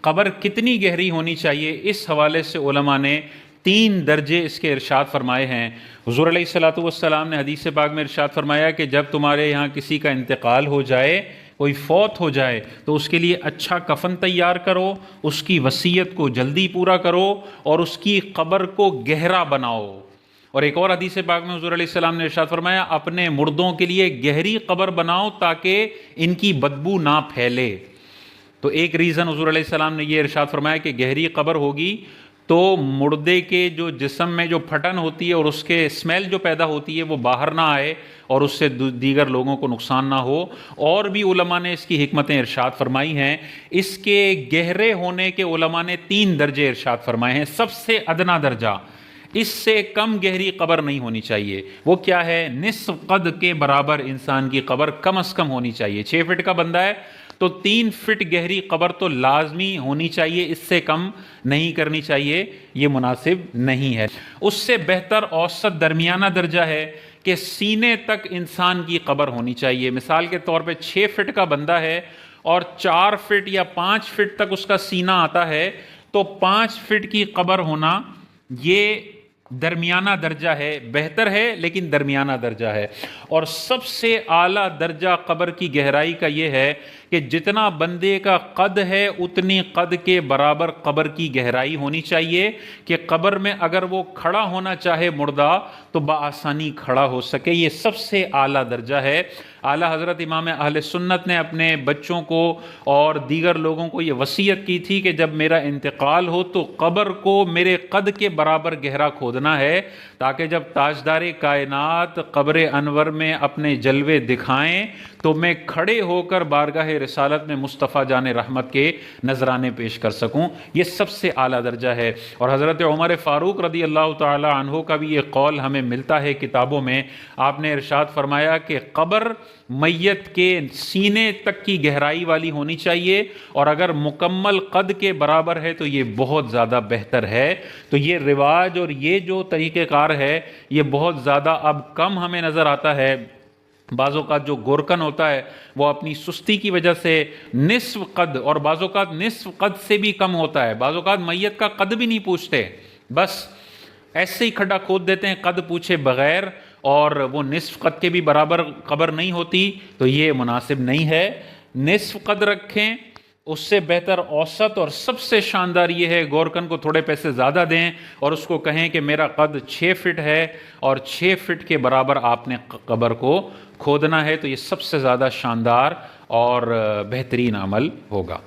قبر کتنی گہری ہونی چاہیے، اس حوالے سے علماء نے 3 درجے اس کے ارشاد فرمائے ہیں۔ حضور علیہ الصلوۃ والسلام نے حدیث پاک میں ارشاد فرمایا کہ جب تمہارے یہاں کسی کا انتقال ہو جائے، کوئی فوت ہو جائے، تو اس کے لیے اچھا کفن تیار کرو، اس کی وصیت کو جلدی پورا کرو اور اس کی قبر کو گہرا بناؤ۔ اور ایک اور حدیث پاک میں حضور علیہ السلام نے ارشاد فرمایا اپنے مردوں کے لیے گہری قبر بناؤ تاکہ ان کی بدبو نہ پھیلے۔ تو ایک ریزن حضور علیہ السلام نے یہ ارشاد فرمایا کہ گہری قبر ہوگی تو مردے کے جو جسم میں جو پھٹن ہوتی ہے اور اس کے اسمیل جو پیدا ہوتی ہے وہ باہر نہ آئے اور اس سے دیگر لوگوں کو نقصان نہ ہو۔ اور بھی علماء نے اس کی حکمتیں ارشاد فرمائی ہیں۔ اس کے گہرے ہونے کے علماء نے 3 درجے ارشاد فرمائے ہیں۔ سب سے ادنا درجہ، اس سے کم گہری قبر نہیں ہونی چاہیے، وہ کیا ہے؟ نصف قد کے برابر انسان کی قبر کم از کم ہونی چاہیے۔ 6 فٹ کا بندہ ہے تو 3 فٹ گہری قبر تو لازمی ہونی چاہیے، اس سے کم نہیں کرنی چاہیے، یہ مناسب نہیں ہے۔ اس سے بہتر اوسط درمیانہ درجہ ہے کہ سینے تک انسان کی قبر ہونی چاہیے۔ مثال کے طور پہ 6 فٹ کا بندہ ہے اور 4 فٹ یا 5 فٹ تک اس کا سینہ آتا ہے، تو 5 فٹ کی قبر ہونا یہ درمیانہ درجہ ہے، بہتر ہے لیکن درمیانہ درجہ ہے۔ اور سب سے اعلیٰ درجہ قبر کی گہرائی کا یہ ہے کہ جتنا بندے کا قد ہے اتنی قد کے برابر قبر کی گہرائی ہونی چاہیے کہ قبر میں اگر وہ کھڑا ہونا چاہے مردہ تو بآسانی کھڑا ہو سکے۔ یہ سب سے اعلیٰ درجہ ہے۔ اعلیٰ حضرت امام اہل سنت نے اپنے بچوں کو اور دیگر لوگوں کو یہ وصیت کی تھی کہ جب میرا انتقال ہو تو قبر کو میرے قد کے برابر گہرا کھودنا ہے، تاکہ جب تاجدار کائنات قبر انور میں اپنے جلوے دکھائیں تو میں کھڑے ہو کر بارگاہ رسالت میں مصطفیٰ جان رحمت کے نذرانے پیش کر سکوں۔ یہ سب سے اعلیٰ درجہ ہے۔ اور حضرت عمر فاروق رضی اللہ تعالی عنہ کا بھی یہ قول ہمیں ملتا ہے کتابوں میں۔ آپ نے ارشاد فرمایا کہ قبر میت کے سینے تک کی گہرائی والی ہونی چاہیے، اور اگر مکمل قد کے برابر ہے تو یہ بہت زیادہ بہتر ہے۔ تو یہ رواج اور یہ جو طریقہ کار ہے یہ بہت زیادہ اب کم ہمیں نظر آتا ہے۔ بعض اوقات جو گورکن ہوتا ہے وہ اپنی سستی کی وجہ سے نصف قد، اور بعض اوقات نصف قد سے بھی کم ہوتا ہے، بعض اوقات میت کا قد بھی نہیں پوچھتے، بس ایسے ہی کھڈا کھود دیتے ہیں قد پوچھے بغیر، اور وہ نصف قد کے بھی برابر قبر نہیں ہوتی، تو یہ مناسب نہیں ہے۔ نصف قد رکھیں، اس سے بہتر اوسط، اور سب سے شاندار یہ ہے گورکن کو تھوڑے پیسے زیادہ دیں اور اس کو کہیں کہ میرا قد 6 فٹ ہے اور 6 فٹ کے برابر آپ نے قبر کو کھودنا ہے، تو یہ سب سے زیادہ شاندار اور بہترین عمل ہوگا۔